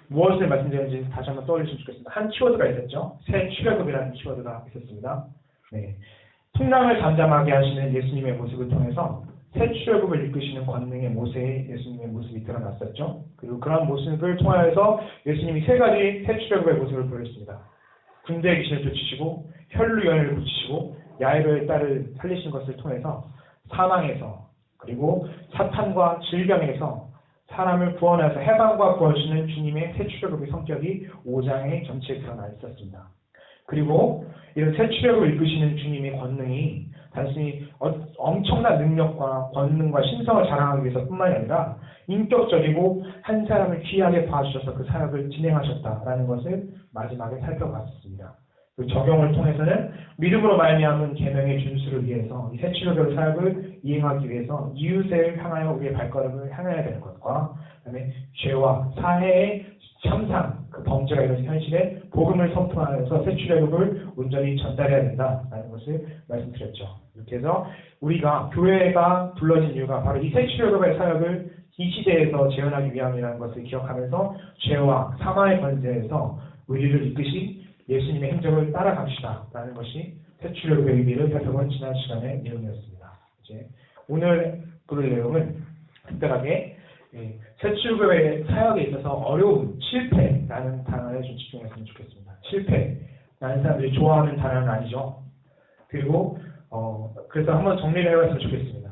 무엇을 말씀드렸는지 다시 한번 떠올리시면 좋겠습니다. 한 키워드가 있었죠. 새 출애굽이라는 키워드가 있었습니다. 네. 풍랑을 잠잠하게 하시는 예수님의 모습을 통해서 새 출애굽을 이끄시는 권능의 모세의 예수님의 모습이 드러났었죠. 그리고 그런 모습을 통하여서 예수님이 세 가지 새 출애굽의 모습을 보였습니다. 군대의 귀신을 쫓으시고 혈루연을 고치시고 야이로의 딸을 살리신 것을 통해서 사망에서 그리고 사탄과 질병에서 사람을 구원해서 해방과 구원하시는 주님의 새 출애굽의 성격이 5장에 전체에 드러나 있었습니다. 그리고 이런 새 출애굽을 이끄시는 주님의 권능이 단순히 엄청난 능력과 권능과 신성을 자랑하기 위해서뿐만이 아니라 인격적이고 한 사람을 귀하게 봐주셔서 그 사역을 진행하셨다라는 것을 마지막에 살펴봤습니다. 그 적용을 통해서는 믿음으로 말미암은 계명의 준수를 위해서 이 새 출애굽의 사역을 이행하기 위해서 이웃을 향하여 우리의 발걸음을 향해야 되는 것과 그다음에 죄와 사해의 참상, 그 범죄가 이런 현실에 복음을 선포하면서 새 출애굽을 온전히 전달해야 된다라는 것을 말씀드렸죠. 이렇게 해서 우리가 교회가 불러진 이유가 바로 이 새 출애굽의 사역을 이 시대에서 재현하기 위함이라는 것을 기억하면서 죄와 사망의 권세에서 우리를 이끄신 예수님의 행적을 따라갑시다라는 것이 새 출애굽의 의미를 살펴본 지난 시간의 내용이었습니다. 이제 오늘 볼 내용은 특별하게 새 출애굽의 사역에 있어서 어려움, 실패라는 단어에 좀 집중했으면 좋겠습니다. 실패라는 사람들이 좋아하는 단어는 아니죠. 그리고 그래서 한번 정리를 해봤으면 좋겠습니다.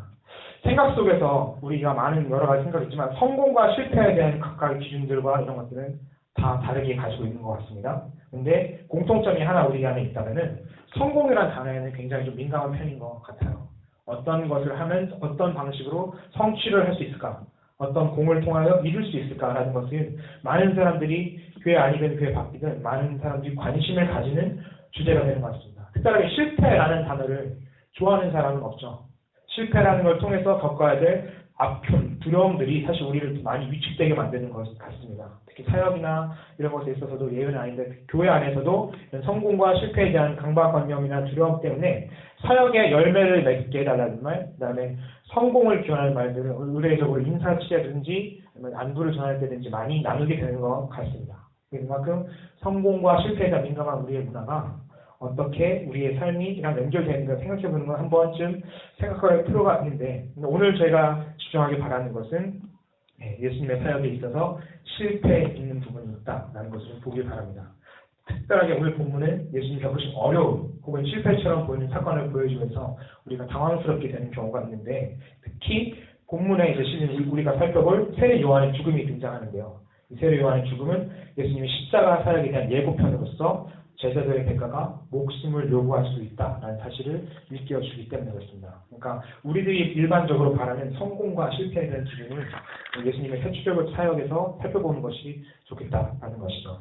생각 속에서 우리가 많은 여러 가지 생각이 있지만 성공과 실패에 대한 각각의 기준들과 이런 것들은 다 다르게 가지고 있는 것 같습니다. 근데 공통점이 하나 우리 안에 있다면은 성공이라는 단어에는 굉장히 좀 민감한 편인 것 같아요. 어떤 것을 하면 어떤 방식으로 성취를 할 수 있을까? 어떤 공을 통하여 이룰 수 있을까라는 것을 많은 사람들이 교회 아니든 교회 밖이든 많은 사람들이 관심을 가지는 주제가 되는 것 같습니다. 특별하게 실패라는 단어를 좋아하는 사람은 없죠. 실패라는 걸 통해서 겪어야 될 아픔, 두려움들이 사실 우리를 많이 위축되게 만드는 것 같습니다. 특히 사역이나 이런 것에 있어서도 예외는 아닌데 교회 안에서도 성공과 실패에 대한 강박관념이나 두려움 때문에 사역의 열매를 맺게 해달라는 말, 그 다음에 성공을 기원하는 말들을 의례적으로 인사치레든지 안부를 전할 때든지 많이 나누게 되는 것 같습니다. 그만큼 성공과 실패에 대한 민감한 우리의 문화가 어떻게 우리의 삶이랑 연결되는가 생각해보는 건 한 번쯤 생각할 필요가 있는데 오늘 저희가 집중하기 바라는 것은 예수님의 사역에 있어서 실패에 있는 부분이 있다라는 것을 보길 바랍니다. 특별하게 오늘 본문은 예수님이 겪으신 어려움 혹은 실패처럼 보이는 사건을 보여주면서 우리가 당황스럽게 되는 경우가 있는데 특히 본문에 이제 실린 우리가 살펴볼 세례 요한의 죽음이 등장하는데요. 이 세례 요한의 죽음은 예수님의 십자가 사역에 대한 예고편으로서 제자들의 대가가 목숨을 요구할 수 있다라는 사실을 일깨워주기 때문에 그렇습니다. 그러니까 우리들이 일반적으로 바라는 성공과 실패에 대한 기준을 예수님의 새 출애굽 사역에서 살펴보는 것이 좋겠다라는 것이죠.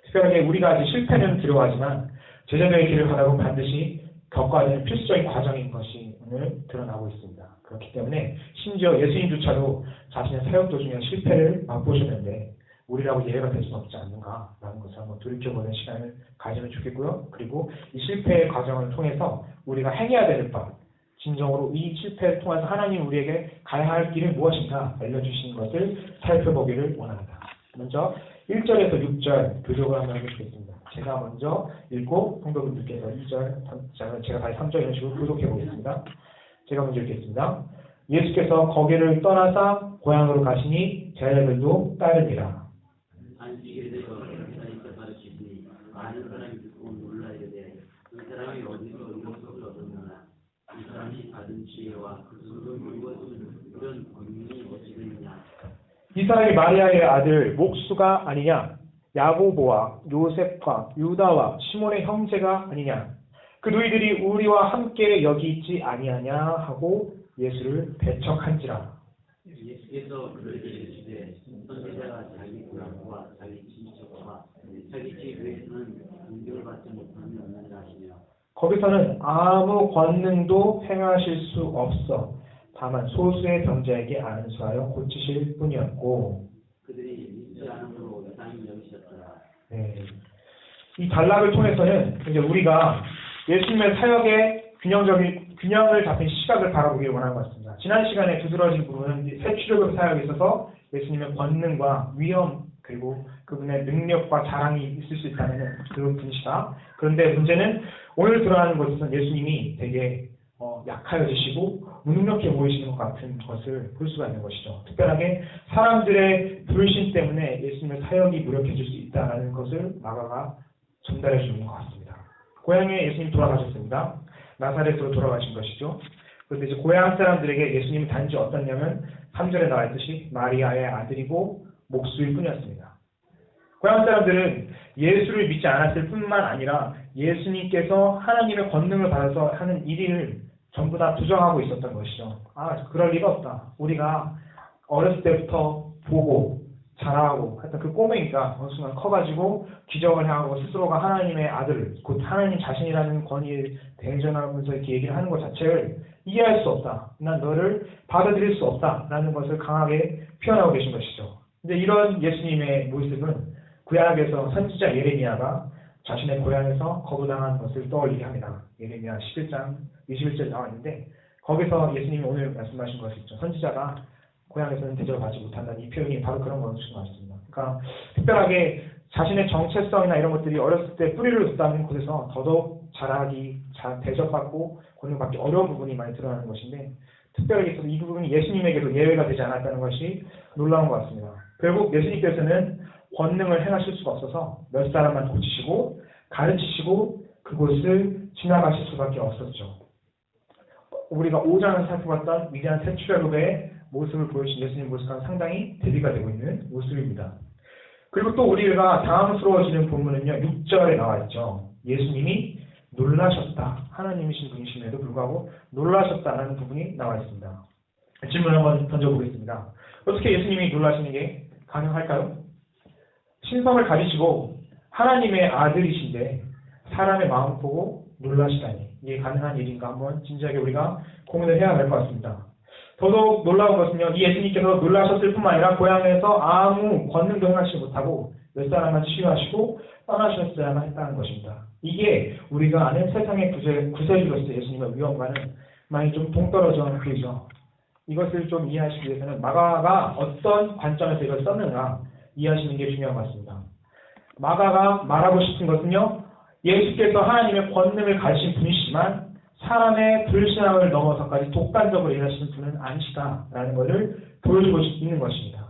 특별하게 우리가 아직 실패는 두려워하지만 제자들의 길을 가다 보면 반드시 겪어야 되는 필수적인 과정인 것이 오늘 드러나고 있습니다. 그렇기 때문에 심지어 예수님조차도 자신의 사역 도중에 실패를 맛보셨는데 우리라고 예외가 될 수는 없지 않는가라는 것을 한번 돌이켜보는 시간을 가지면 좋겠고요. 그리고 이 실패의 과정을 통해서 우리가 행해야 되는 바, 진정으로 이 실패를 통해서 하나님 우리에게 가야 할 길은 무엇인가 알려주시는 것을 살펴보기를 원합니다. 먼저 1절에서 6절 교독을 한번 해보겠습니다. 제가 먼저 읽고 성도분들께서 2절, 제가 다시 3절 이런 식으로 교독해 보겠습니다. 제가 먼저 읽겠습니다. 예수께서 거기를 떠나사 고향으로 가시니 제자들도 따르니라. 안식일에서 기사님께 가르치시니 많은 사람이 듣고 놀라 이르되 그 사람이 어디서 능력을 얻었느냐 이 사람이 받은 지혜와 그 손을 이것은 이런 권능이 어찌되느냐 이 사람이 마리아의 아들 목수가 아니냐 야고보와 요셉과 유다와 시몬의 형제가 아니냐 그 너희들이 우리와 함께 여기 있지 아니하냐 하고 예수를 배척한지라. 예수께서 그들에게 이르시되 선지자가 자기 고향과 자기 친척과 자기 집 외에서는 공격을 받지 못하면 없느니라 하시며 거기서는 아무 권능도 행하실 수 없어 다만 소수의 병자에게 안수하여 고치실 뿐이었고 그들이 믿지 않음으로 이상히 여기셨더라. 네. 이 단락을 통해서는 이제 우리가 예수님의 사역의 균형을 잡힌 시각을 바라보길 원하는 것 같습니다. 지난 시간에 두드러진 부분은 새 출애굽 사역에 있어서 예수님의 권능과 위험, 그리고 그분의 능력과 자랑이 있을 수 있다면 그분이시다. 그런데 문제는 오늘 드러나는 것은 예수님이 되게 약하여지시고 무능력해 보이시는 것 같은 것을 볼 수가 있는 것이죠. 특별하게 사람들의 불신 때문에 예수님의 사역이 무력해질 수 있다는 것을 마가가 전달해 주는 것 같습니다. 고향에 예수님 돌아가셨습니다. 나사렛으로 돌아가신 것이죠. 그런데 이제 고향 사람들에게 예수님이 단지 어떠냐면 3절에 나와 있듯이 마리아의 아들이고 목수일 뿐이었습니다. 고향 사람들은 예수를 믿지 않았을 뿐만 아니라 예수님께서 하나님의 권능을 받아서 하는 일을 전부 다 부정하고 있었던 것이죠. 그럴 리가 없다. 우리가 어렸을 때부터 보고 자라고 하여튼 그 꼬맹이가 어느 순간 커가지고 기적을 행하고 스스로가 하나님의 아들, 곧 하나님 자신이라는 권위를 대전하면서 이렇게 얘기를 하는 것 자체를 이해할 수 없다. 난 너를 받아들일 수 없다. 라는 것을 강하게 표현하고 계신 것이죠. 근데 이런 예수님의 모습은 구약에서 선지자 예레미야가 자신의 고향에서 거부당한 것을 떠올리게 합니다. 예레미야 11장 21절에 나와 있는데 거기서 예수님이 오늘 말씀하신 것이 있죠. 선지자가 고향에서는 대접받지 못한다는 이 표현이 바로 그런 것인 것 같습니다. 그러니까 특별하게 자신의 정체성이나 이런 것들이 어렸을 때 뿌리를 뒀다는 곳에서 더더욱 자라기, 대접받고 권능받기 어려운 부분이 많이 드러나는 것인데 특별하게 있어서 이 부분이 예수님에게도 예외가 되지 않았다는 것이 놀라운 것 같습니다. 결국 예수님께서는 권능을 행하실 수가 없어서 몇 사람만 고치시고 가르치시고 그곳을 지나가실 수밖에 없었죠. 우리가 5장을 살펴봤던 위대한 새 출애굽의 모습을 보여주신 예수님 모습과는 상당히 대비가 되고 있는 모습입니다. 그리고 또 우리가 당황스러워지는 본문은요. 6절에 나와 있죠. 예수님이 놀라셨다. 하나님이신 분이심에도 불구하고 놀라셨다라는 부분이 나와 있습니다. 질문을 한번 던져보겠습니다. 어떻게 예수님이 놀라시는 게 가능할까요? 신성을 가지시고 하나님의 아들이신데 사람의 마음 보고 놀라시다니 이게 가능한 일인가 한번 진지하게 우리가 고민을 해야 할 것 같습니다. 더더욱 놀라운 것은요. 이 예수님께서 놀라셨을 뿐만 아니라 고향에서 아무 권능도 행하지 못하고 몇 사람만 치유하시고 떠나셨어야만 했다는 것입니다. 이게 우리가 아는 세상의 구세주로서 예수님의 위엄과는 많이 좀 동떨어져 보이죠. 이것을 좀 이해하시기 위해서는 마가가 어떤 관점에서 이걸 썼는가 이해하시는 게 중요한 것 같습니다. 마가가 말하고 싶은 것은요. 예수께서 하나님의 권능을 가지신 분이시지만 사람의 불신앙을 넘어서까지 독단적으로 일하시는 분은 아니시다라는 것을 보여주고 있는 것입니다.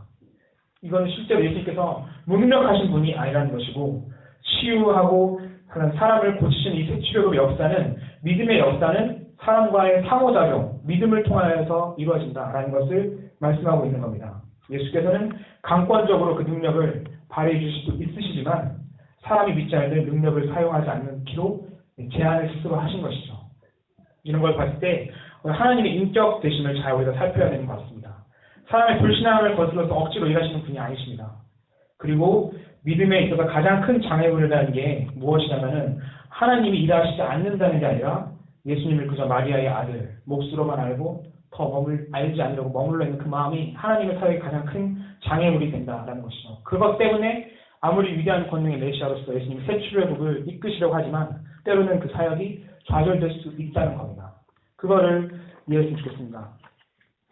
이건 실제로 예수님께서 무능력하신 분이 아니라는 것이고 치유하고 사람을 고치시는 이 새 출애굽의 역사는 믿음의 역사는 사람과의 상호작용, 믿음을 통하여서 이루어진다라는 것을 말씀하고 있는 겁니다. 예수께서는 강권적으로 그 능력을 발휘해 주실 수 있으시지만 사람이 믿지 않는 능력을 사용하지 않는 기로 제한을 스스로 하신 것이죠. 이런 걸 봤을 때 하나님의 인격 되심을 잘 우리가 살펴야 되는 것 같습니다. 사람의 불신앙을 거슬러서 억지로 일하시는 분이 아니십니다. 그리고 믿음에 있어서 가장 큰 장애물이라는 게 무엇이냐면은 하나님이 일하시지 않는다는 게 아니라 예수님을 그저 마리아의 아들, 몫으로만 알고 더 알지 않으려고 머물러 있는 그 마음이 하나님의 사역의 가장 큰 장애물이 된다라는 것이죠. 그것 때문에 아무리 위대한 권능의 메시아로서 예수님이 새 출애굽을 이끄시려고 하지만 때로는 그 사역이 좌절될 수 있다는 겁니다. 그거를 이해했으면 좋겠습니다.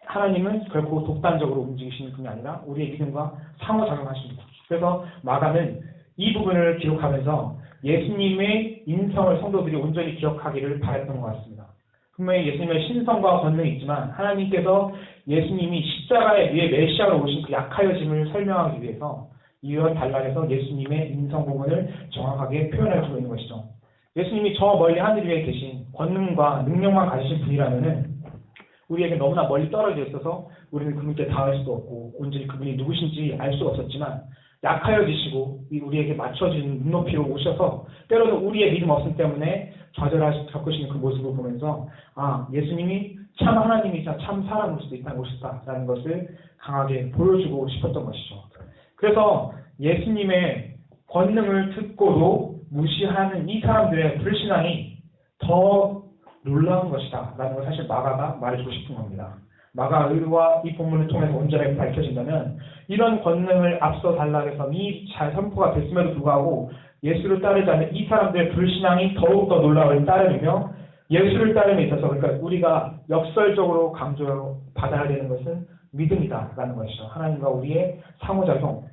하나님은 결코 독단적으로 움직이시는 분이 아니라 우리의 믿음과 상호작용하십니다. 그래서 마가는 이 부분을 기록하면서 예수님의 인성을 성도들이 온전히 기억하기를 바랬던 것 같습니다. 분명히 예수님의 신성과 권능이 있지만 하나님께서 예수님이 십자가에 위해 메시아로 오신 그 약하여짐을 설명하기 위해서 이와 단락에서 예수님의 인성 부분을 정확하게 표현해주고 있는 것이죠. 예수님이 저 멀리 하늘 위에 계신 권능과 능력만 가지신 분이라면은 우리에게 너무나 멀리 떨어져 있어서 우리는 그분께 닿을 수도 없고 온전히 그분이 누구신지 알 수가 없었지만 약하여지시고 우리에게 맞춰진 눈높이로 오셔서 때로는 우리의 믿음 없음 때문에 겪으시는 그 모습을 보면서 예수님이 참 하나님이자 참 사람일 수도 있다는 것이다라는 것을 강하게 보여주고 싶었던 것이죠. 그래서 예수님의 권능을 듣고도 무시하는 이 사람들의 불신앙이 더 놀라운 것이다 라는 걸 사실 마가가 말해주고 싶은 겁니다. 마가의와 이 본문을 통해서 온전하게 밝혀진다면 이런 권능을 앞서 단락에서 이미 잘 선포가 됐음에도 불구하고 예수를 따르지 않는 이 사람들의 불신앙이 더욱더 놀라움을 따르며 예수를 따름에 있어서 그러니까 우리가 역설적으로 강조받아야 되는 것은 믿음이다라는 것이죠. 하나님과 우리의 상호작용.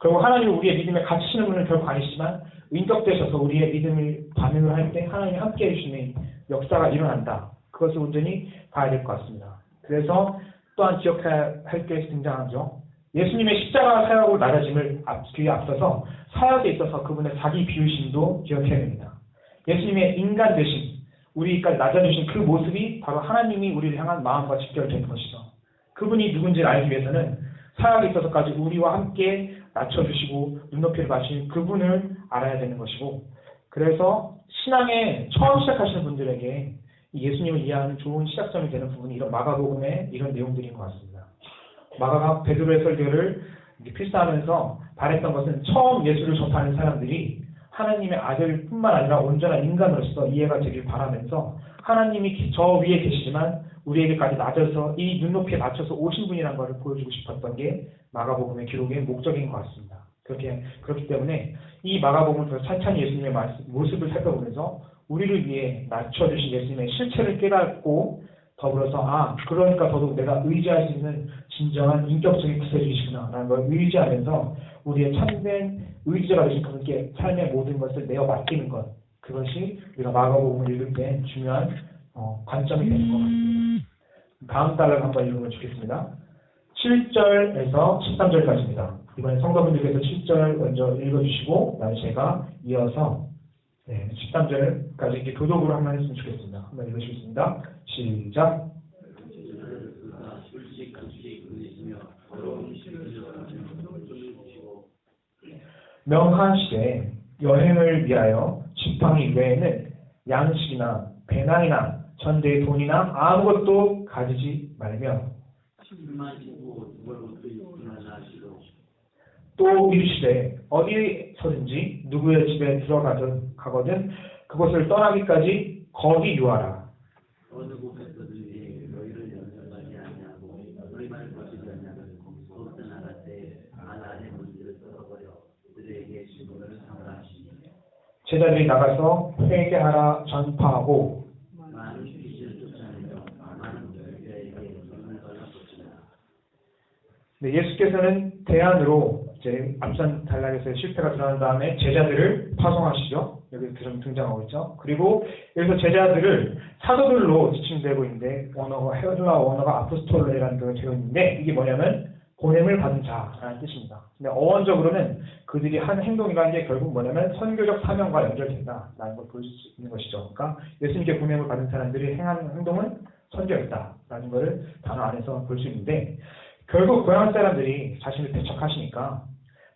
그리고 하나님은 우리의 믿음에 갇히시는 분은 결코 아니시지만 인격되셔서 우리의 믿음을 반응을 할 때 하나님이 함께 해주시는 역사가 일어난다. 그것을 온전히 봐야 될 것 같습니다. 그래서 또한 기억해야 할 게 등장하죠. 예수님의 십자가 사역으로 낮아짐을 뒤에 앞서서 사역에 있어서 그분의 자기 비우심도 기억해야 됩니다. 예수님의 인간 되심, 우리까지 낮아주신 그 모습이 바로 하나님이 우리를 향한 마음과 직결되는 것이죠. 그분이 누군지를 알기 위해서는 사역에 있어서까지 우리와 함께 낮춰주시고 눈높이를 맞추신 그분을 알아야 되는 것이고, 그래서 신앙에 처음 시작하시는 분들에게 예수님을 이해하는 좋은 시작점이 되는 부분이 이런 마가복음의 이런 내용들인 것 같습니다. 마가가 베드로의 설교를 필사하면서 바랬던 것은 처음 예수를 접하는 사람들이 하나님의 아들뿐만 아니라 온전한 인간으로서 이해가 되길 바라면서 하나님이 저 위에 계시지만 우리에게까지 낮아서 이 눈높이에 맞춰서 오신 분이라는 것을 보여주고 싶었던 게 마가복음의 기록의 목적인 것 같습니다. 그렇기 때문에 이 마가복음을 더 찬찬히 예수님의 모습을 살펴보면서 우리를 위해 낮춰주신 예수님의 실체를 깨닫고 더불어서 그러니까 더더욱 내가 의지할 수 있는 진정한 인격적인 구세주이시구나 라는 걸 의지하면서 우리의 참된 의지자가 되신 그분께 삶의 모든 것을 내어 맡기는 것, 그것이 우리가 마가복음을 읽을 때 중요한 관점이 되는 것 같습니다. 다음 단락을 한번 읽으면 좋겠습니다. 7절에서 13절까지입니다. 이번에 성도분들께서 7절 먼저 읽어주시고 나는 제가 이어서 13절까지 이렇게 교독으로 한번 했으면 좋겠습니다. 한번 읽으시겠습니다. 시작. 명하시되 여행을 위하여 지팡이 외에는 양식이나 배낭이나 전대의 돈이나 아무것도 가지지 말며 또 이르시되 어디서든지 누구의 집에 가거든 그곳을 떠나기까지 거기 유하라. 어느 곳에서든지 너희를 연결하지 아니하고 너희 말을 거치지 아니하면 거기서 나갈 때 안에 문제를 썰어버려 그들에게 신분을 삼으라 하시니 제자들이 나가서 회개하라 전파하고 많은 귀신을 쫓아내며 많은 별자에게 돈을 걸어붙이라. 네, 예수께서는 대안으로 이제 앞선 단락에서의 실패가 드러난 다음에 제자들을 파송하시죠. 여기 등장하고 있죠. 그리고 여기서 제자들을 사도들로 지칭되고 있는데 헬라 언어가 아포스톨레라는 게 되어 있는데 이게 뭐냐면 보냄을 받은 자라는 뜻입니다. 근데 어원적으로는 그들이 한 행동이라는 게 결국 뭐냐면 선교적 사명과 연결된다라는 걸 볼 수 있는 것이죠. 그러니까 예수님께 보냄을 받은 사람들이 행하는 행동은 선교였다라는 것을 단어 안에서 볼 수 있는데 결국 고향 사람들이 자신을 배척하시니까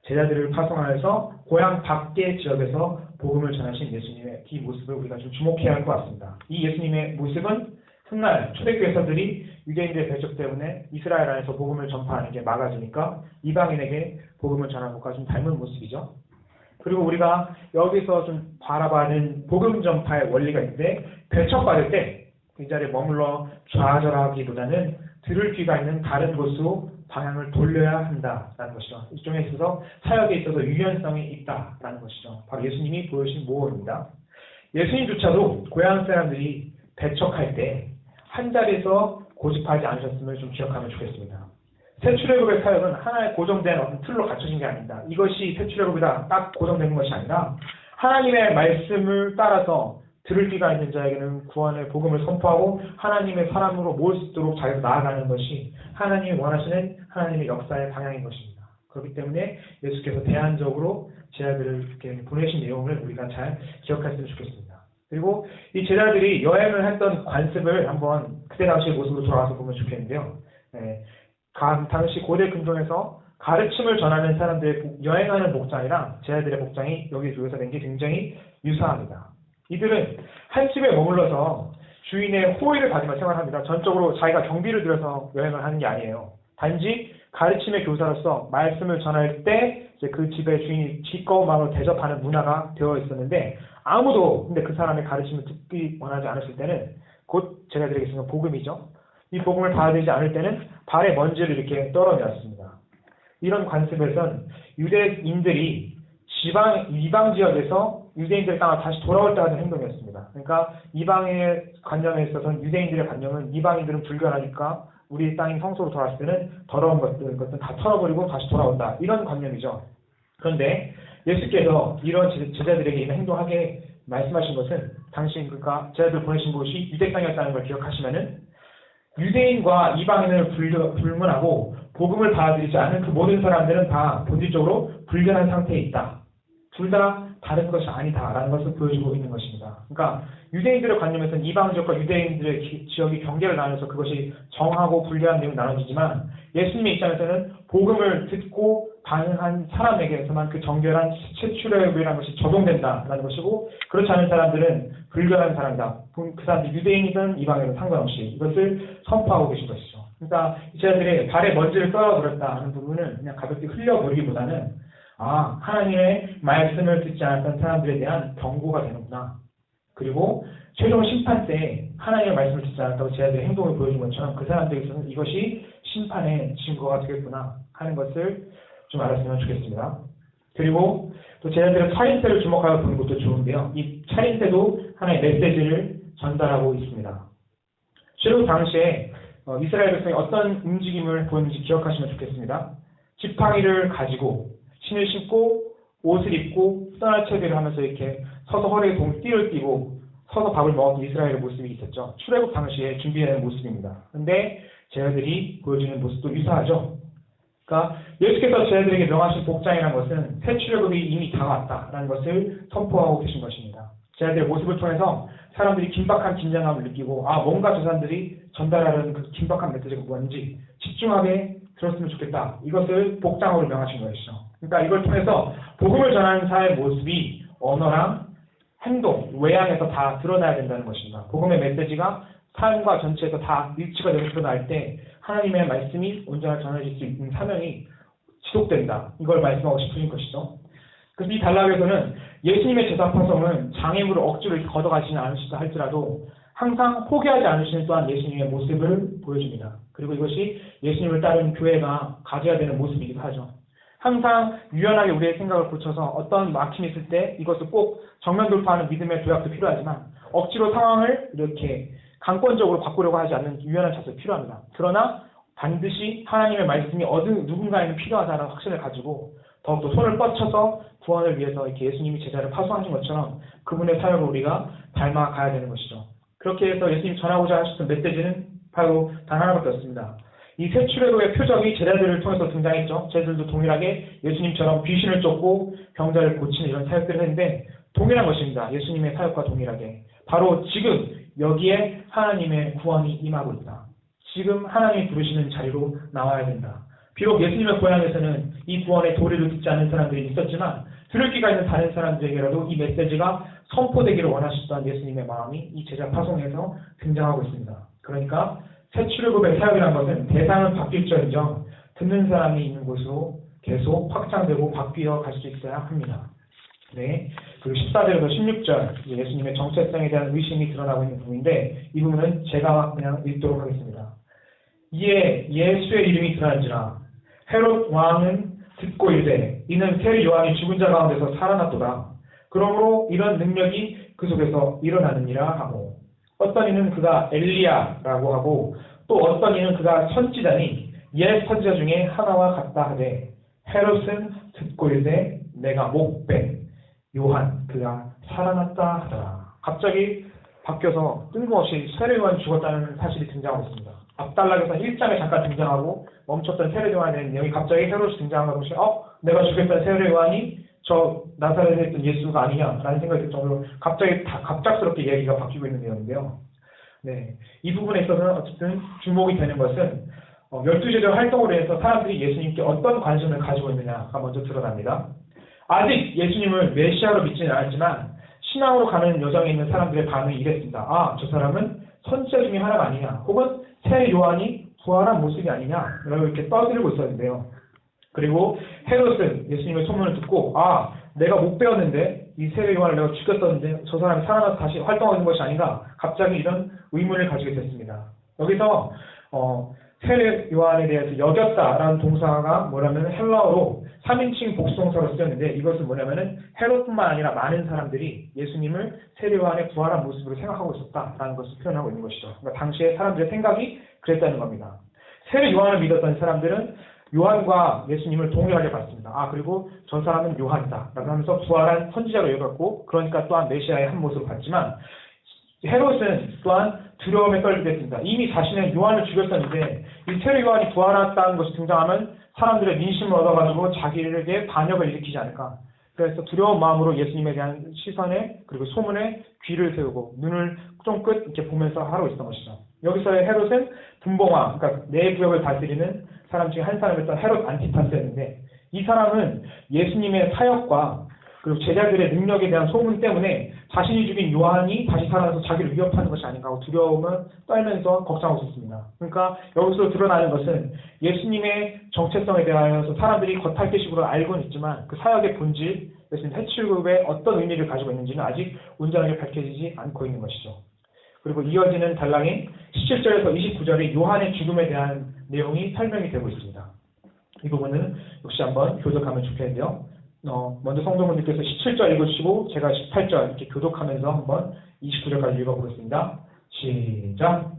제자들을 파송하여서 고향 밖의 지역에서 복음을 전하신 예수님의 이 모습을 우리가 좀 주목해야 할 것 같습니다. 이 예수님의 모습은 훗날 초대교회에서들이 유대인들의 배척 때문에 이스라엘 안에서 복음을 전파하는 게 막아지니까 이방인에게 복음을 전하는 것과 좀 닮은 모습이죠. 그리고 우리가 여기서 좀 바라봐는 복음 전파의 원리가 있는데 배척받을 때 이 자리에 머물러 좌절하기보다는 들을 귀가 있는 다른 곳으로 방향을 돌려야 한다라는 것이죠. 일종에 있어서 사역에 있어서 유연성이 있다라는 것이죠. 바로 예수님이 보여주신 모험입니다. 예수님조차도 고향 사람들이 배척할 때 한 자리에서 고집하지 않으셨음을 좀 기억하면 좋겠습니다. 새 출애굽의 사역은 하나의 고정된 어떤 틀로 갖춰진 게 아닙니다. 이것이 새 출애굽이다 딱 고정된 것이 아니라 하나님의 말씀을 따라서 들을 귀가 있는 자에게는 구원의 복음을 선포하고 하나님의 사람으로 모을 수 있도록 잘 나아가는 것이 하나님이 원하시는 하나님의 역사의 방향인 것입니다. 그렇기 때문에 예수께서 대안적으로 제자들을 이렇게 보내신 내용을 우리가 잘 기억했으면 좋겠습니다. 그리고 이 제자들이 여행을 했던 관습을 한번 그때 당시의 모습으로 돌아와서 보면 좋겠는데요. 당시 고대 근동에서 가르침을 전하는 사람들의 여행하는 복장이랑 제자들의 복장이 여기 조에서 된 게 굉장히 유사합니다. 이들은 한 집에 머물러서 주인의 호의를 받으며 생활합니다. 전적으로 자기가 경비를 들여서 여행을 하는 게 아니에요. 단지 가르침의 교사로서 말씀을 전할 때 그 집의 주인이 기꺼운 마음으로 대접하는 문화가 되어 있었는데 아무도 근데 그 사람의 가르침을 듣기 원하지 않았을 때는 곧 제자들에게 있으면 복음이죠. 이 복음을 받아들이지 않을 때는 발에 먼지를 이렇게 떨어내었습니다. 이런 관습에선 유대인들이 이방 지역에서 유대인들의 땅을 다시 돌아올 때 하는 행동이었습니다. 그러니까 이방의 관념에 있어서는 유대인들의 관념은 이방인들은 불결하니까 우리 땅이 성소로 돌아왔을 때는 더러운 것들은 다 털어버리고 다시 돌아온다. 이런 관념이죠. 그런데 예수께서 이런 제자들에게 이런 행동하게 말씀하신 것은 당시 그러니까 제자들 보내신 곳이 유대 땅이었다는 걸 기억하시면은 유대인과 이방인을 불문하고 복음을 받아들이지 않은 그 모든 사람들은 다 본질적으로 불결한 상태에 있다. 둘 다 다른 것이 아니다라는 것을 보여주고 있는 것입니다. 그러니까 유대인들의 관념에서는 이방 지역과 유대인들의 지역이 경계를 나눠서 그것이 정하고 불리한 내용이 나눠지지만 예수님의 입장에서는 복음을 듣고 반응한 사람에게서만 그 정결한 세출애굽이라는 것이 적용된다라는 것이고 그렇지 않은 사람들은 불결한 사람이다. 그 사람들 유대인이든 이방이든 상관없이 이것을 선포하고 계신 것이죠. 그러니까 제자들의 발에 먼지를 떨어버렸다 하는 부분은 그냥 가볍게 흘려버리기보다는 하나님의 말씀을 듣지 않았던 사람들에 대한 경고가 되는구나. 그리고 최종 심판 때 하나님의 말씀을 듣지 않았다고 제자들의 행동을 보여준 것처럼 그 사람들에게서는 이것이 심판의 증거가 되겠구나 하는 것을 좀 알았으면 좋겠습니다. 그리고 또 제자들은 차림새를 주목하여 보는 것도 좋은데요. 이 차림새도 하나의 메시지를 전달하고 있습니다. 출애굽 당시에 이스라엘 백성이 어떤 움직임을 보였는지 기억하시면 좋겠습니다. 지팡이를 가지고 신을 신고 옷을 입고 떠날 채비를 하면서 이렇게 서서 허리에 띠를 띠고 서서 밥을 먹었던 이스라엘의 모습이 있었죠. 출애굽 당시에 준비하는 모습입니다. 그런데 제자들이 보여주는 모습도 유사하죠. 그러니까 예수께서 제자들에게 명하신 복장이라는 것은 새 출애굽이 이미 다가왔다라는 것을 선포하고 계신 것입니다. 제자들의 모습을 통해서 사람들이 긴박한 긴장감을 느끼고 뭔가 저 사람들이 전달하려는 그 긴박한 메시지가 뭔지 집중하게 들었으면 좋겠다. 이것을 복장으로 명하신 것이죠. 그러니까 이걸 통해서 복음을 전하는 자의 모습이 언어랑 행동, 외양에서 다 드러나야 된다는 것입니다. 복음의 메시지가 삶과 전체에서 다 일치가 되어 드러날 때 하나님의 말씀이 온전히 전해질 수 있는 사명이 지속된다. 이걸 말씀하고 싶으신 것이죠. 그래서 이 단락에서는 예수님의 제자 파송은 장애물을 억지로 걷어가지는 않으시다 할지라도 항상 포기하지 않으시는 또한 예수님의 모습을 보여줍니다. 그리고 이것이 예수님을 따르는 교회가 가져야 되는 모습이기도 하죠. 항상 유연하게 우리의 생각을 고쳐서 어떤 막힘이 있을 때 이것을 꼭 정면 돌파하는 믿음의 도약도 필요하지만 억지로 상황을 이렇게 강권적으로 바꾸려고 하지 않는 유연한 자세가 필요합니다. 그러나 반드시 하나님의 말씀이 누군가에는 필요하다는 확신을 가지고 더욱더 손을 뻗쳐서 구원을 위해서 이렇게 예수님이 제자를 파송하신 것처럼 그분의 사역을 우리가 닮아가야 되는 것이죠. 그렇게 해서 예수님이 전하고자 하셨던 메시지는 바로 단 하나밖에 없습니다. 이 새 출애굽의 표적이 제자들을 통해서 등장했죠. 제자들도 동일하게 예수님처럼 귀신을 쫓고 병자를 고치는 이런 사역들을 했는데 동일한 것입니다. 예수님의 사역과 동일하게. 바로 지금 여기에 하나님의 구원이 임하고 있다. 지금 하나님이 부르시는 자리로 나와야 된다. 비록 예수님의 고향에서는 이 구원의 도리를 듣지 않는 사람들이 있었지만 들을 귀가 있는 다른 사람들에게라도 이 메시지가 선포되기를 원하셨던 예수님의 마음이 이 제자 파송에서 등장하고 있습니다. 그러니까 새 출애굽의 사역이라는 것은 대상은 바뀔지언정 듣는 사람이 있는 곳으로 계속 확장되고 바뀌어 갈 수 있어야 합니다. 네. 그리고 14절에서 16절 예수님의 정체성에 대한 의심이 드러나고 있는 부분인데 이 부분은 제가 그냥 읽도록 하겠습니다. 이에 예수의 이름이 드러난지라 헤롯 왕은 듣고 이르되 이는 새 요한이 죽은 자 가운데서 살아났도다. 그러므로 이런 능력이 그 속에서 일어나느니라 하고 어떤 이는 그가 엘리야라고 하고 또 어떤 이는 그가 선지자니 옛 선지자 중에 하나와 같다 하되 헤롯은 듣고 이르되 내가 목배 요한 그가 살아났다 하더라. 갑자기 바뀌어서 뜬금없이 세례 요한이 죽었다는 사실이 등장하고 있습니다. 앞단락에서 1장에 잠깐 등장하고 멈췄던 세례 요한에 대한 내용이 갑자기 헤롯이 등장한 것이 내가 죽였던 세례 요한이 저 나사렛에 있던 예수가 아니냐라는 생각이 들 정도로 갑작스럽게 이야기가 바뀌고 있는 내용인데요. 네, 이 부분에 있어서는 어쨌든 주목이 되는 것은 12제자 활동으로 해서 사람들이 예수님께 어떤 관심을 가지고 있느냐가 먼저 드러납니다. 아직 예수님을 메시아로 믿지는 않았지만 신앙으로 가는 여정에 있는 사람들의 반응이 이랬습니다. 저 사람은 선지자 중에 하나가 아니냐 혹은 새 요한이 부활한 모습이 아니냐 라고 이렇게 떠들고 있었는데요. 그리고 헤롯은 예수님의 소문을 듣고 내가 못 배웠는데 이 세례 요한을 내가 죽였었는데 저 사람이 살아나서 다시 활동하는 것이 아닌가 갑자기 이런 의문을 가지게 됐습니다. 여기서 세례 요한에 대해서 여겼다라는 동사가 뭐냐면 헬라어로 3인칭 복수동사로 쓰였는데 이것은 뭐냐면은 헤롯뿐만 아니라 많은 사람들이 예수님을 세례 요한의 부활한 모습으로 생각하고 있었다라는 것을 표현하고 있는 것이죠. 그러니까 당시에 사람들의 생각이 그랬다는 겁니다. 세례 요한을 믿었던 사람들은 요한과 예수님을 동일하게 봤습니다. 아, 그리고 저 사람은 요한이다 라고 하면서 부활한 선지자로 여겼고, 그러니까 또한 메시아의 한 모습을 봤지만, 헤롯은 또한 두려움에 떨게 됐습니다. 이미 자신은 요한을 죽였었는데 이 세례 요한이 부활했다는 것이 등장하면 사람들의 민심을 얻어가지고 자기에게 반역을 일으키지 않을까. 그래서 두려운 마음으로 예수님에 대한 시선에 그리고 소문에 귀를 세우고 눈을 쫑긋 이렇게 보면서 하고 있었던 것이죠. 여기서의 헤롯은 분봉왕, 그러니까 네 구역을 다스리는 사람 중에 한 사람이었던 헤롯 안티파스였는데, 이 사람은 예수님의 사역과 그리고 제자들의 능력에 대한 소문 때문에 자신이 죽인 요한이 다시 살아나서 자기를 위협하는 것이 아닌가 하고 두려움을 떨면서 걱정하고 있었습니다. 그러니까 여기서 드러나는 것은 예수님의 정체성에 대하여서 사람들이 겉핥기식으로 알고는 있지만 그 사역의 본질, 예수님 해출급에 어떤 의미를 가지고 있는지는 아직 온전하게 밝혀지지 않고 있는 것이죠. 그리고 이어지는 단락인 17절에서 29절의 요한의 죽음에 대한 내용이 설명이 되고 있습니다. 이 부분은 역시 한번 교독하면 좋겠는데요. 먼저 성도분들께서 17절 읽으시고 제가 18절 이렇게 교독하면서 한번 29절까지 읽어보겠습니다. 시작.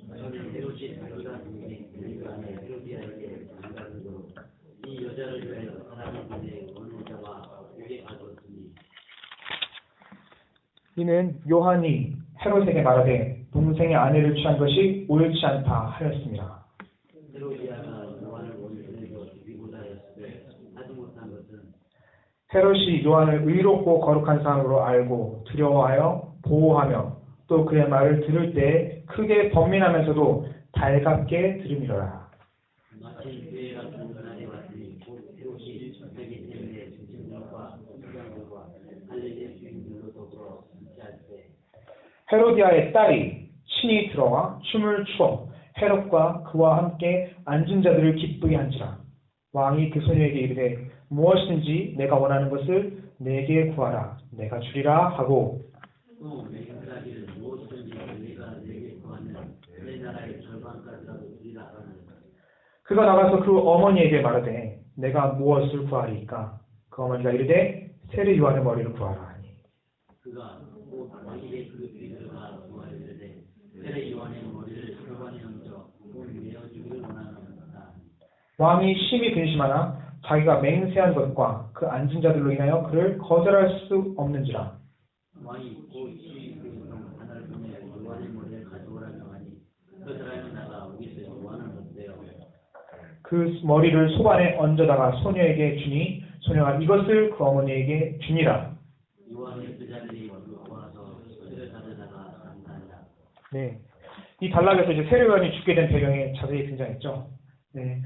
헤롯이 자기가 안에 헤로디아에게 장가들고 이 여자를 위하여 사람의 눈에 원모자와 옥에 가두었으니 이는 요한이 헤롯에게 말하되 동생의 아내를 취한 것이 옳지 않다 하였습니다. 헤로디아가 요한을 원수에게 죽이고자 하였으되 하지 못한 것은 헤롯이 요한을 의롭고 거룩한 사람으로 알고 두려워하여 보호하며 또 그의 말을 들을 때 크게 번민하면서도 달갑게 들음이로라. 마침 교회가 좋은 날에 왔으니 곧 헤롯이 자기 때문에 중심들과 수장들과 할례의 주인들로 더불어 함께할 때 헤로디아의 딸이 신이 들어와 춤을 추어 헤롯과 그와 함께 앉은 자들을 기쁘게 한지라. 왕이 그 소녀에게 이르되 무엇이든지 내가 원하는 것을 내게 구하라 내가 주리라 하고 또 맹세하기를 무엇이든지 내가 내게 구하는 내 나라의 절반까지라도 주리라 하는 그가 나가서 그 어머니에게 말하되 내가 무엇을 구하리이까. 그 어머니가 이르되 세례 요한의 머리를 구하라 하니 그가 곧 왕에게 그 뒤들어가 구하이르되 세례 요한의 머리를 혈관에 얹어 곧 내어주기를 원하노라. 왕이 심히 근심하나 자기가 맹세한 것과 그 앉은 자들로 인하여 그를 거절할 수 없는지라. 왕이 곧 시위 그리스도 하나를 보내 요한의 머리를 가져오라 명하니 그 사람이 나가 오기서 요한을 못대어 그 머리를 소반에 얹어다가 소녀에게 주니 소녀가 이것을 그 어머니에게 주니라. 요한의 제자들이 와서 그를 가져다가 감사하니라. 네, 이 단락에서 이제 세례 요한이 죽게 된 배경이 자세히 등장했죠. 네,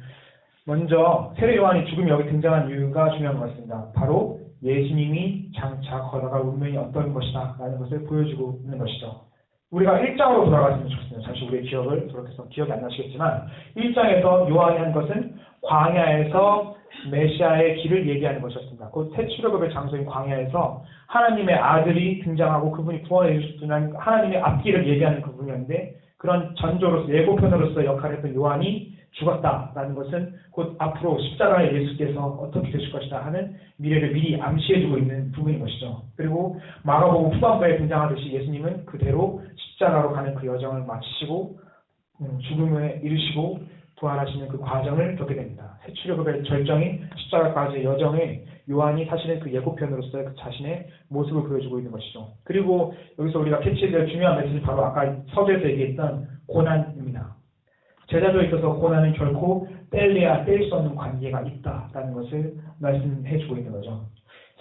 먼저 세례 요한이 죽음이 여기 등장한 이유가 중요한 것 같습니다. 바로 예수님이 장차 걸어갈 운명이 어떤 것이다 라는 것을 보여주고 있는 것이죠. 우리가 1장으로 돌아갔으면 좋겠습니다. 잠시 우리의 기억을 돌아가서 기억이 안 나시겠지만 1장에서 요한이 한 것은 광야에서 메시아의 길을 얘기하는 것이었습니다. 곧 새 출애굽의 장소인 광야에서 하나님의 아들이 등장하고 그분이 구원해 주시는 하나님의 앞길을 얘기하는 그분이었는데, 그런 전조로서 예고편으로서 역할을 했던 요한이 죽었다라는 것은 곧 앞으로 십자가의 예수께서 어떻게 되실 것이다 하는 미래를 미리 암시해주고 있는 부분인 것이죠. 그리고 마가복음 후반부에 등장하듯이 예수님은 그대로 십자가로 가는 그 여정을 마치시고 죽음에 이르시고 부활하시는 그 과정을 겪게 됩니다. 새 출애굽의 절정인 십자가까지의 여정에 요한이 사실은 그 예고편으로서의 그 자신의 모습을 보여주고 있는 것이죠. 그리고 여기서 우리가 캐치해야 될 중요한 메시지 바로 아까 서두에서 얘기했던 고난입니다. 제자도에 있어서 고난은 결코 뗄래야 뗄 수 없는 관계가 있다라는 것을 말씀해주고 있는 거죠.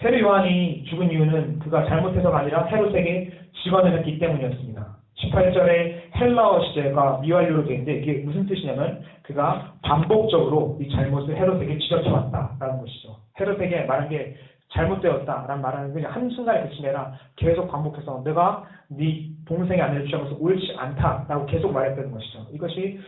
세례 요한이 죽은 이유는 그가 잘못해서가 아니라 헤롯에게 직언을 했기 때문이었습니다. 18절에 헬라어 시제가 미완료로 되어 있는데 이게 무슨 뜻이냐면 그가 반복적으로 이 잘못을 헤롯에게 지적해왔다라는 것이죠. 헤롯에게 말한 게 잘못되었다라는 말하는 그냥 한순간에 그치가 아니라 계속 반복해서 내가 네 동생의 아내를 취한 것은 옳지 않다라고 계속 말했다는 것이죠. 이것이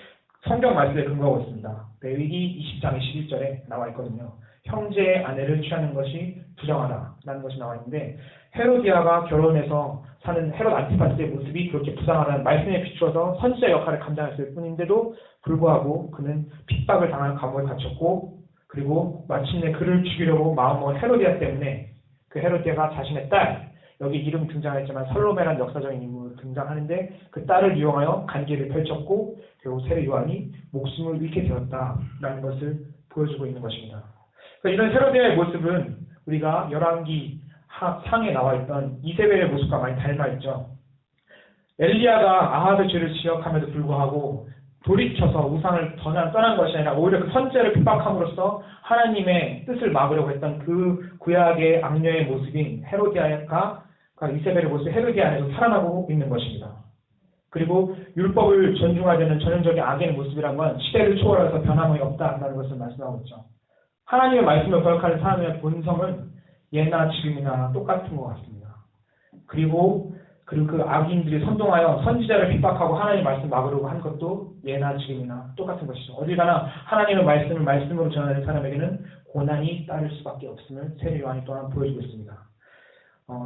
성경 말씀에 근거하고 있습니다. 레위기 20장 11절에 나와 있거든요. 형제의 아내를 취하는 것이 부정하다라는 것이 나와 있는데, 헤로디아가 결혼해서 사는 헤롯 안티파스의 모습이 그렇게 부당하다는 말씀에 비추어서 선지자 역할을 감당했을 뿐인데도 불구하고 그는 핍박을 당하는 감옥에 갇혔고, 그리고 마침내 그를 죽이려고 마음먹은 헤로디아 때문에 그 헤로디아가 자신의 딸, 여기 이름 등장했지만 살로메라는 역사적인 인물로 등장하는데 그 딸을 이용하여 간계를 펼쳤고 결국 세례 요한이 목숨을 잃게 되었다라는 것을 보여주고 있는 것입니다. 그러니까 이런 헤로디아의 모습은 우리가 열왕기 상에 나와 있던 이세벨의 모습과 많이 닮아 있죠. 엘리야가 아합의 죄를 지적함에도 불구하고 돌이켜서 우상을 떠난 것이 아니라 오히려 그 선지자를 핍박함으로써 하나님의 뜻을 막으려고 했던 그 구약의 악녀의 모습인 헤로디아가 이세벨의 모습 헤로디아 안에서 살아나고 있는 것입니다. 그리고 율법을 존중하지 않는 전형적인 악의 모습이란 건 시대를 초월해서 변함이 없다라는 것을 말씀하고 있죠. 하나님의 말씀을 거역하는 사람의 본성은 예나 지금이나 똑같은 것 같습니다. 그리고 그 악인들이 선동하여 선지자를 핍박하고 하나님의 말씀 막으려고 한 것도 예나 지금이나 똑같은 것이죠. 어딜 가나 하나님의 말씀을 말씀으로 전하는 사람에게는 고난이 따를 수밖에 없음을 세례 요한이 또한 보여주고 있습니다.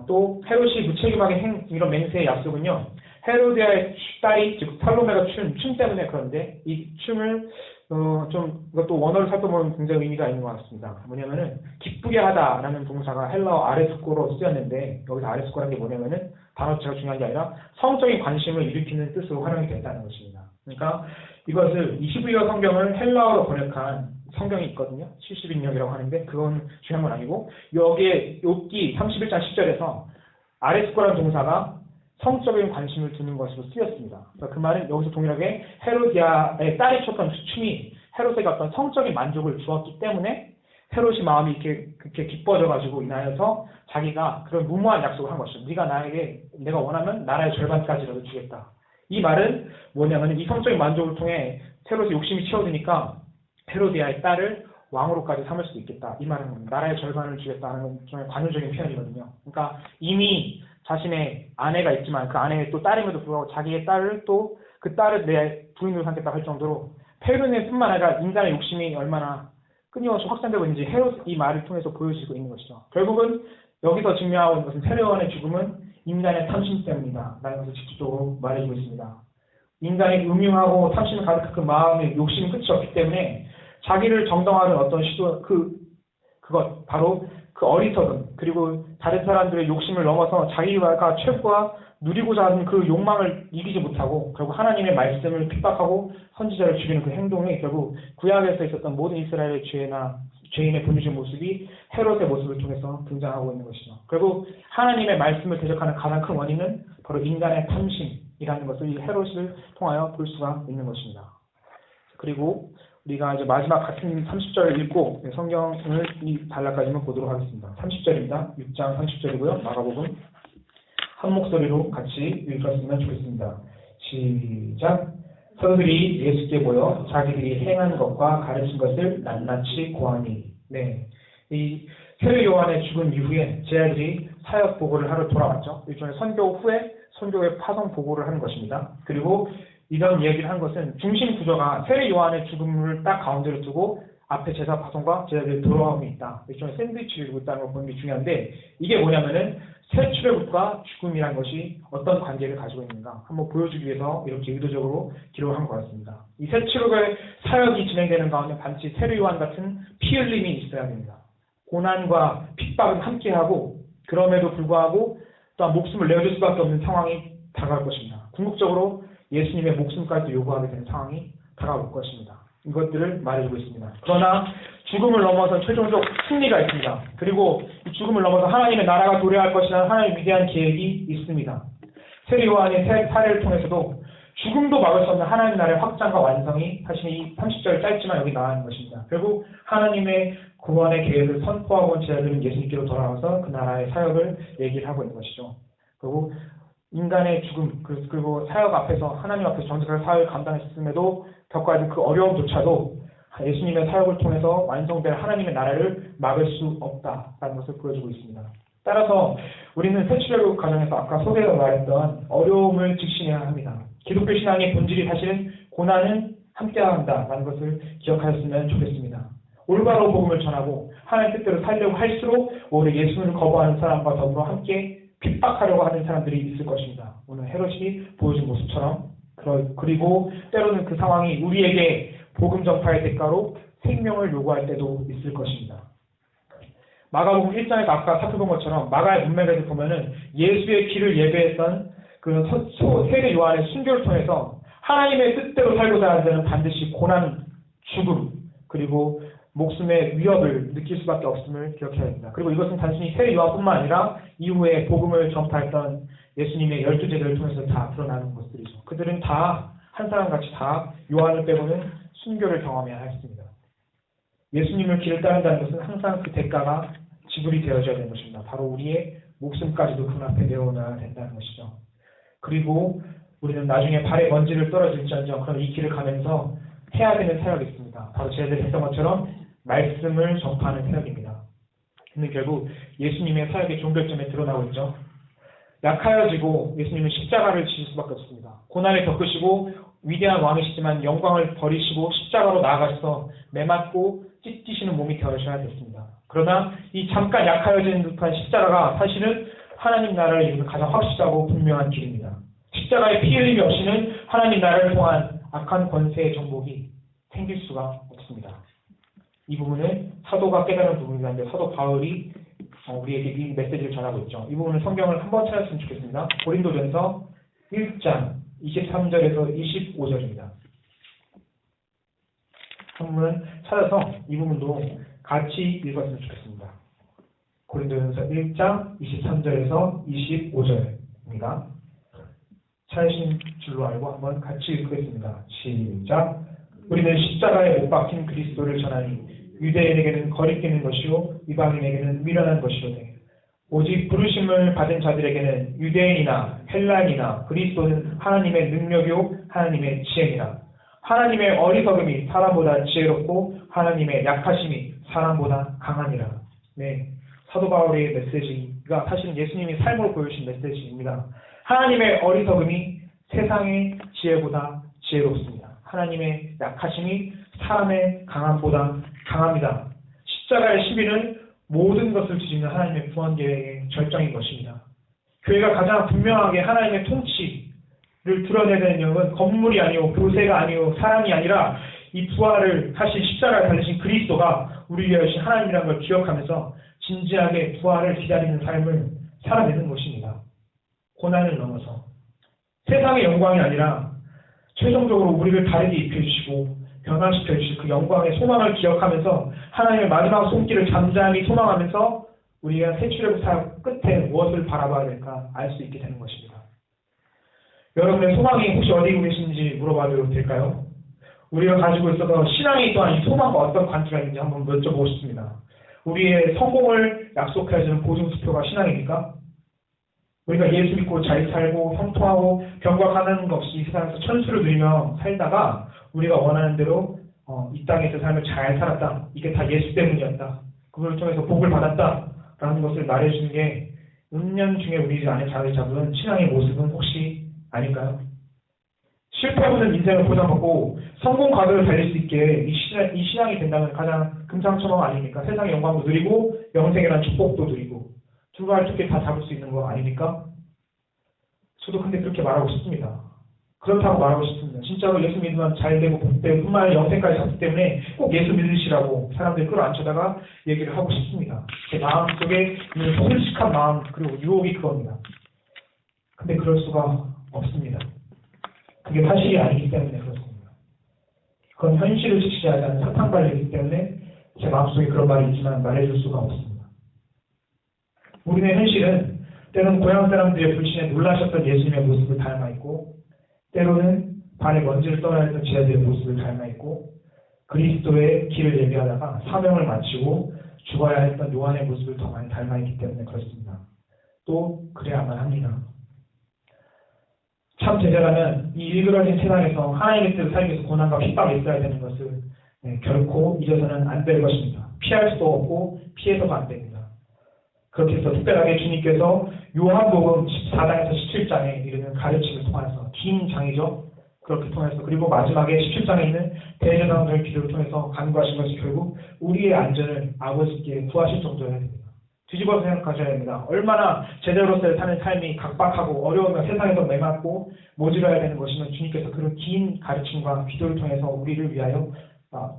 또 헤롯이 무책임하게 이런 맹세의 약속은요. 헤로디아의 딸이 즉 살로메가 춘 춤 때문에 그런데 이 춤을 이것도 원어를 살펴보면 굉장히 의미가 있는 것 같습니다. 뭐냐면은 기쁘게 하다라는 동사가 헬라어 아레스코로 쓰였는데 여기서 아레스코라는 게 뭐냐면은 단어 자체가 중요한 게 아니라 성적인 관심을 일으키는 뜻으로 활용이 됐다는 것입니다. 그러니까 이것을 22여 성경을 헬라어로 번역한 성경이 있거든요. 70인역이라고 하는데 그건 중요한 건 아니고 여기에 욥기 31장 10절에서 아레스코라는 동사가 성적인 관심을 두는 것으로 쓰였습니다. 그러니까 그 말은 여기서 동일하게 헤로디아의 딸이 췄던 춤이 헤롯에게 어떤 성적인 만족을 주었기 때문에 헤롯이 마음이 그렇게 기뻐져가지고 인하여서 자기가 그런 무모한 약속을 한 것이죠. 내가 원하면 나라의 절반까지라도 주겠다. 이 말은 뭐냐면 이 성적인 만족을 통해 헤롯의 욕심이 채워지니까 헤로디아의 딸을 왕으로까지 삼을 수도 있겠다. 이 말은 나라의 절반을 주겠다는 건 정말 관용적인 표현이거든요. 그러니까 이미 자신의 아내가 있지만 그 아내의 또 딸임에도 불구하고 자기의 딸을 또 그 딸을 내 부인으로 삼겠다 할 정도로 페르네뿐만 아니라 인간의 욕심이 얼마나 끊임없이 확산되고 있는지 헤롯 이 말을 통해서 보여지고 있는 것이죠. 결국은 여기서 증명하고 있는 것은 세례 요한의 죽음은 인간의 탐심 때문이다 라는 것을 직접적으로 말해주고 있습니다. 인간의 음흉하고 탐심을 가득한 그 마음의 욕심이 끝이 없기 때문에 자기를 정당화하는 어떤 시도 그것 바로 그 어리석음 그리고 다른 사람들의 욕심을 넘어서 자기가 최고가 누리고자 하는 그 욕망을 이기지 못하고 결국 하나님의 말씀을 핍박하고 선지자를 죽이는 그 행동이 결국 구약에서 있었던 모든 이스라엘의 죄인의 본질적인 모습이 헤롯의 모습을 통해서 등장하고 있는 것이죠. 결국 하나님의 말씀을 대적하는 가장 큰 원인은 바로 인간의 탐심이라는 것을 이 헤롯을 통하여 볼 수가 있는 것입니다. 그리고 우리가 이제 마지막 같은 30절을 읽고 성경을 이 단락까지만 보도록 하겠습니다. 30절입니다. 6장 30절이고요. 마가복음 한 목소리로 같이 읽었으면 좋겠습니다. 시작. 서로들이 예수께 모여 자기들이 행한 것과 가르친 것을 낱낱이 고하니. 네, 이 세례 요한의 죽음 이후에 제자들이 사역 보고를 하러 돌아왔죠. 일종의 선교 후에 선교의 파송 보고를 하는 것입니다. 그리고 이런 얘기를 한 것은 중심 구조가 세례 요한의 죽음을 딱 가운데로 두고 앞에 제사 파송과 제자들의 돌아옴이 있다. 일종의 샌드위치를 두고 있다는 걸 보는 게 중요한데 이게 뭐냐면은 새 출애굽과 죽음이란 것이 어떤 관계를 가지고 있는가 한번 보여주기 위해서 이렇게 의도적으로 기록을 한 것 같습니다. 이 새 출애굽의 사역이 진행되는 가운데 반드시 세례 요한 같은 피 흘림이 있어야 됩니다. 고난과 핍박은 함께하고 그럼에도 불구하고 또한 목숨을 내어줄 수밖에 없는 상황이 다가올 것입니다. 궁극적으로 예수님의 목숨까지 요구하게 되는 상황이 다가올 것입니다. 이것들을 말해주고 있습니다. 그러나 죽음을 넘어서 최종적 승리가 있습니다. 그리고 이 죽음을 넘어서 하나님의 나라가 도래할 것이라는 하나님의 위대한 계획이 있습니다. 세례 요한의 사례를 통해서도 죽음도 막을 수 없는 하나님의 나라의 확장과 완성이 사실 이 30절 짧지만 여기 나와 있는 것입니다. 결국 하나님의 구원의 계획을 선포하고 온 제자들은 예수님께로 돌아와서 그 나라의 사역을 얘기를 하고 있는 것이죠. 그리고 인간의 죽음 그리고 사역 앞에서 하나님 앞에서 정직하게 사역을 감당했음에도 겪어야 할 그 어려움조차도 예수님의 사역을 통해서 완성될 하나님의 나라를 막을 수 없다라는 것을 보여주고 있습니다. 따라서 우리는 새 출애굽 과정에서 아까 소개가 말했던 어려움을 직시해야 합니다. 기독교 신앙의 본질이 사실은 고난은 함께한다라는 것을 기억하셨으면 좋겠습니다. 올바로 복음을 전하고 하나님 뜻대로 살려고 할수록 오히려 예수님을 거부하는 사람과 더불어 함께 핍박하려고 하는 사람들이 있을 것입니다. 오늘 헤롯이 보여준 모습처럼 그리고 때로는 그 상황이 우리에게 복음 전파의 대가로 생명을 요구할 때도 있을 것입니다. 마가복음 1장에서 아까 살펴본 것처럼 마가의 문맥에서 보면은 예수의 길을 예배했던 그 세례 요한의 순교를 통해서 하나님의 뜻대로 살고자 하는 자는 반드시 고난, 죽음, 그리고 목숨의 위협을 느낄 수밖에 없음을 기억해야 됩니다. 그리고 이것은 단순히 새 요한뿐만 아니라 이후에 복음을 전파했던 예수님의 12제자를 통해서 다 드러나는 것들이죠. 그들은 다 한 사람같이 다 요한을 빼고는 순교를 경험해야 했습니다. 예수님을 길을 따른다는 것은 항상 그 대가가 지불이 되어져야 되는 것입니다. 바로 우리의 목숨까지도 그 앞에 내어놔야 된다는 것이죠. 그리고 우리는 나중에 발에 먼지를 떨어질지언정 그런 이 길을 가면서 해야 되는 사역이 있습니다. 바로 제자들이 했던 것처럼 말씀을 전파하는 사역입니다. 근데 결국 예수님의 사역의 종결점에 드러나고 있죠. 약하여지고 예수님은 십자가를 지실 수밖에 없습니다. 고난을 겪으시고 위대한 왕이시지만 영광을 버리시고 십자가로 나아가셔서 매맞고 찢기시는 몸이 되어셔야 됐습니다. 그러나 이 잠깐 약하여진 듯한 십자가가 사실은 하나님 나라를 이루는 가장 확실하고 분명한 길입니다. 십자가의 피 흘림이 없이는 하나님 나라를 통한 악한 권세의 정복이 생길 수가 없습니다. 이 부분은 사도가 깨달은 부분인데 사도 바울이 우리에게 이 메시지를 전하고 있죠. 이 부분은 성경을 한번 찾았으면 좋겠습니다. 고린도전서 1장 23절에서 25절입니다. 한번 찾아서 이 부분도 같이 읽었으면 좋겠습니다. 고린도전서 1장 23절에서 25절입니다. 찾으신 줄로 알고 한번 같이 읽겠습니다. 시작. 우리는 십자가에 못 박힌 그리스도를 전하니 유대인에게는 거리끼는 것이요 이방인에게는 미련한 것이로되 오직 부르심을 받은 자들에게는 유대인이나 헬라인이나 그리스도는 하나님의 능력이요 하나님의 지혜니라. 하나님의 어리석음이 사람보다 지혜롭고 하나님의 약하심이 사람보다 강하니라. 네, 사도 바울의 메시지가 사실은 예수님이 삶으로 보여주신 메시지입니다. 하나님의 어리석음이 세상의 지혜보다 지혜롭습니다. 하나님의 약하심이 사람의 강함보다 강합니다. 십자가의 시비는 모든 것을 뒤집는 하나님의 구원 계획의 절정인 것입니다. 교회가 가장 분명하게 하나님의 통치를 드러내야 되는 내용은 건물이 아니오 교세가 아니오 사람이 아니라 이 부활을 하신 십자가를 달리신 그리스도가 우리 위해 하신 하나님이라는 걸 기억하면서 진지하게 부활을 기다리는 삶을 살아내는 것입니다. 고난을 넘어서 세상의 영광이 아니라 최종적으로 우리를 다르게 입혀주시고 변화시켜 주실 그 영광의 소망을 기억하면서 하나님의 마지막 손길을 잠잠히 소망하면서 우리가 새 출애굽 사역 끝에 무엇을 바라봐야 될까 알 수 있게 되는 것입니다. 여러분의 소망이 혹시 어디 계신지 물어봐도 될까요? 우리가 가지고 있어서 신앙이 또한 이 소망과 어떤 관계가 있는지 한번 여쭤보고 싶습니다. 우리의 성공을 약속해주는 보증수표가 신앙입니까? 우리가 예수 믿고 잘 살고 형통하고 경과하는 것 없이 이 세상에서 천수를 누리며 살다가 우리가 원하는 대로 이 땅에서 삶을 잘 살았다. 이게 다 예수 때문이었다. 그걸 통해서 복을 받았다라는 것을 말해주는 게 은연 중에 우리 안에 자리 잡은 신앙의 모습은 혹시 아닐까요? 실패 없는 인생을 보장받고 성공 가도를 달릴 수 있게 이 신앙이 된다면 가장 금상첨화 아닙니까? 세상의 영광도 누리고 영생이라는 축복도 누리고 두루할 두께 다 잡을 수 있는 거 아닙니까? 저도 근데 그렇게 말하고 싶습니다. 그렇다고 말하고 싶습니다. 진짜로 예수 믿으면 잘 되고 복되고 뿐만 아니라 영생까지 잡기 때문에 꼭 예수 믿으시라고 사람들이 끌어안쳐다가 얘기를 하고 싶습니다. 제 마음속에 있는 솔직한 마음 그리고 유혹이 그겁니다. 근데 그럴 수가 없습니다. 그게 사실이 아니기 때문에 그렇습니다. 그건 현실을 직시하지 않는 사탕발이기 때문에 제 마음속에 그런 말이 있지만 말해줄 수가 없습니다. 우리의 현실은 때로는 고향 사람들의 불신에 놀라셨던 예수님의 모습을 닮아있고 때로는 발에 먼지를 떠나야 했던 제자들의 모습을 닮아있고 그리스도의 길을 예비하다가 사명을 마치고 죽어야 했던 요한의 모습을 더 많이 닮아있기 때문에 그렇습니다. 또 그래야만 합니다. 참 제자라면 이 일그러진 세상에서 하나님의 뜻을 살기 위해서 고난과 핍박이 있어야 되는 것을 결코 잊어서는 안 될 것입니다. 피할 수도 없고 피해서도 안 됩니다. 그렇게 해서 특별하게 주님께서 요한복음 14장에서 17장에 이르는 가르침을 통해서 긴 장이죠. 그렇게 통해서 그리고 마지막에 17장에 있는 대제사장의 기도를 통해서 간구하신 것이 결국 우리의 안전을 아버지께 구하실 정도여야 됩니다. 뒤집어서 생각하셔야 됩니다. 얼마나 제자로서의 사는 삶이 각박하고 어려우며 세상에서 매맞고 모질러야 되는 것이면 주님께서 그런 긴 가르침과 기도를 통해서 우리를 위하여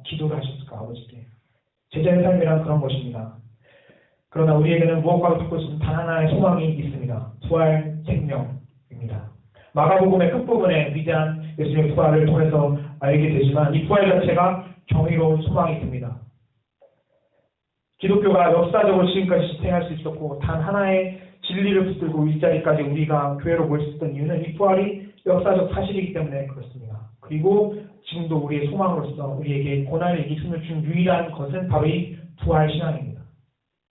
기도를 하셨을까 아버지께. 제자의 삶이란 그런 것입니다. 그러나 우리에게는 무엇과도 바꿀 수 없는 단 하나의 소망이 있습니다. 부활 생명입니다. 마가복음의 끝부분에 위대한 예수님의 부활을 통해서 알게 되지만 이 부활 자체가 경이로운 소망이 됩니다. 기독교가 역사적으로 지금까지 지탱할 수 있었고 단 하나의 진리를 붙들고 이 자리까지 우리가 교회로 모일 수 있었던 이유는 이 부활이 역사적 사실이기 때문에 그렇습니다. 그리고 지금도 우리의 소망으로서 우리에게 고난을 이길 힘을 준 유일한 것은 바로 이 부활 신앙입니다.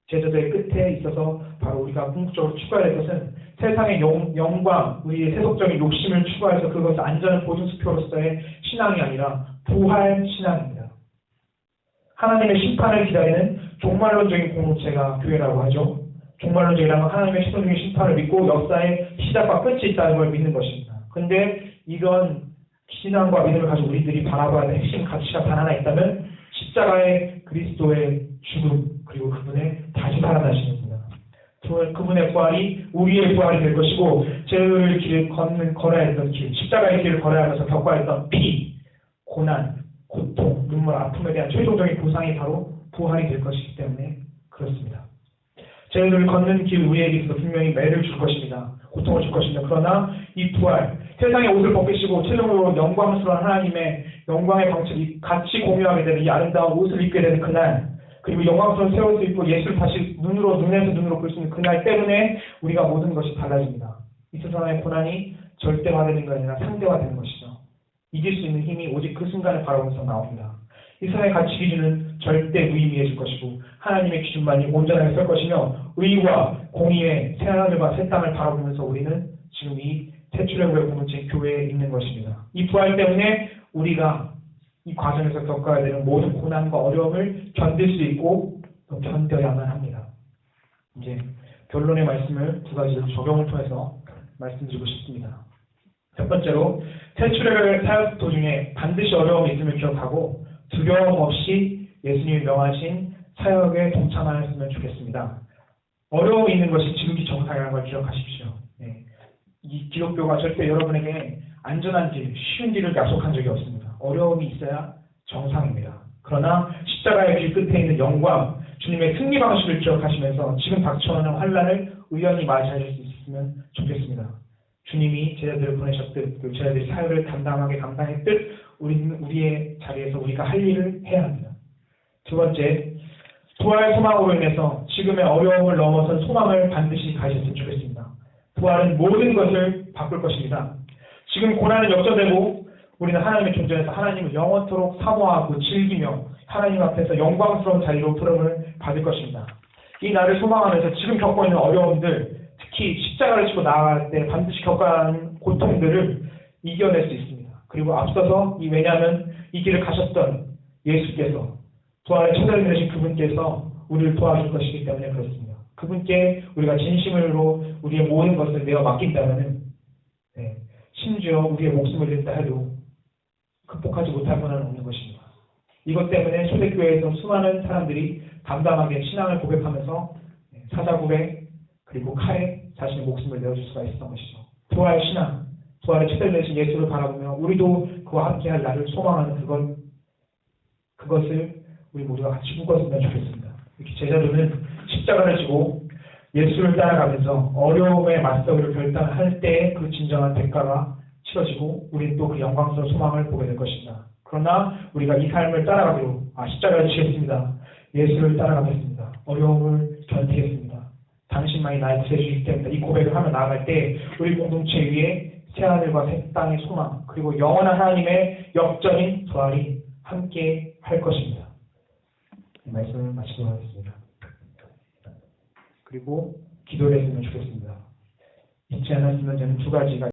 제자도의 끝에 있어서 바로 우리가 궁극적으로 추구해야 될 것은 세상의 영광, 우리의 세속적인 욕심을 추구해서 그것을 안전한 보증수표로서의 신앙이 아니라 부활 신앙입니다. 하나님의 심판을 기다리는 종말론적인 공동체가 교회라고 하죠. 종말론적이라는 건 하나님의 최종적인 심판을 믿고 역사의 시작과 끝이 있다는 걸 믿는 것입니다. 그런데 이런 신앙과 믿음을 가지고 우리들이 바라봐야 할 핵심 가치가 단 하나 있다면 십자가의 그리스도의 죽음 그리고 그분의 다시 살아나시는 겁니다. 그분의 부활이 우리의 부활이 될 것이고 죄의 길을 걸어야 했던 길, 십자가의 길을 걸어야 하면서 겪어야 했던 피, 고난, 고통, 눈물, 아픔에 대한 최종적인 보상이 바로 부활이 될 것이기 때문에 그렇습니다. 죄를 걷는 길 우리에게 있어서 분명히 매를 줄 것입니다. 고통을 줄 것입니다. 그러나 이 부활, 세상의 옷을 벗기시고 최종적으로 영광스러운 하나님의 영광의 방식이 같이 공유하게 되는 이 아름다운 옷을 입게 되는 그날, 그리고 영광스러운 새 옷을 입고 예수를 다시 눈에서 눈으로 볼 수 있는 그날 때문에 우리가 모든 것이 달라집니다. 이 세상의 고난이 절대화되는 것이 아니라 상대화되는 것이죠. 이길 수 있는 힘이 오직 그 순간을 바라보면서 나옵니다. 이 세상의 가치 기준은 절대 무의미해질 것이고 하나님의 기준만이 온전하게 설 것이며 의와 공의의 새하늘과 새 땅을 바라보면서 우리는 지금 이 새 출애굽의 공동체 교회에 있는 것입니다. 이 부활 때문에 우리가 이 과정에서 겪어야 되는 모든 고난과 어려움을 견딜 수 있고 또 견뎌야만 합니다. 이제 결론의 말씀을 두 가지 적용을 통해서 말씀드리고 싶습니다. 첫 번째로 새 출애굽의 사역 도중에 반드시 어려움이 있음을 기억하고 두려움 없이 예수님이 명하신 사역에 동참하였으면 좋겠습니다. 어려움이 있는 것이 지극히 정상이라는 걸 기억하십시오. 네. 이 기독교가 절대 여러분에게 안전한 길, 쉬운 길을 약속한 적이 없습니다. 어려움이 있어야 정상입니다. 그러나 십자가의 길 끝에 있는 영광, 주님의 승리 방식을 기억하시면서 지금 닥쳐오는 환난을 의연히 맞이하실 수 있으면 좋겠습니다. 주님이 제자들을 보내셨듯 그 제자들이 사역을 담당하게 감당했듯 우리는 우리의 자리에서 우리가 할 일을 해야 합니다. 두 번째, 부활 소망으로 인해서 지금의 어려움을 넘어선 소망을 반드시 가지셨으면 좋겠습니다. 부활은 모든 것을 바꿀 것입니다. 지금 고난은 역전되고 우리는 하나님의 존재에서 하나님을 영원토록 사모하고 즐기며 하나님 앞에서 영광스러운 자리로 부름을 받을 것입니다. 이 날을 소망하면서 지금 겪고 있는 어려움들, 특히 십자가를 지고 나아갈 때 반드시 겪어야 하는 고통들을 이겨낼 수 있습니다. 그리고 앞서서 왜냐하면 이 길을 가셨던 예수께서 부활의 초대를 내신 그분께서 우리를 도와줄 것이기 때문에 그렇습니다. 그분께 우리가 진심으로 우리의 모든 것을 내어 맡긴다면 심지어 우리의 목숨을 잃다 해도 극복하지 못할 권한은 없는 것입니다. 이것 때문에 초대교회에서 수많은 사람들이 담담하게 신앙을 고백하면서 사자고백 그리고 칼에 자신의 목숨을 내어줄 수가 있었던 것이죠. 부활 신앙, 부활의 초대를 내신 예수를 바라보며 우리도 그와 함께할 날을 소망하는 그것을 우리 모두가 같이 꿈꿨으면 좋겠습니다. 이렇게 제자들은 십자가를 지고 예수를 따라가면서 어려움에 맞서기를 결단할 때 그 진정한 대가가 치러지고 우리는 또 그 영광스러운 소망을 보게 될 것입니다. 그러나 우리가 이 삶을 따라가기로 십자가를 지겠습니다. 예수를 따라가겠습니다. 어려움을 견디겠습니다. 당신만이 나의 구세주이기 때문에 이 고백을 하며 나아갈 때 우리 공동체 위에 새하늘과 새 땅의 소망 그리고 영원한 하나님의 역전인 부활이 함께 할 것입니다. 이 말씀을 마치도록 하겠습니다. 그리고 기도를 했으면 좋겠습니다. 잊지 않았으면 저는 두 가지가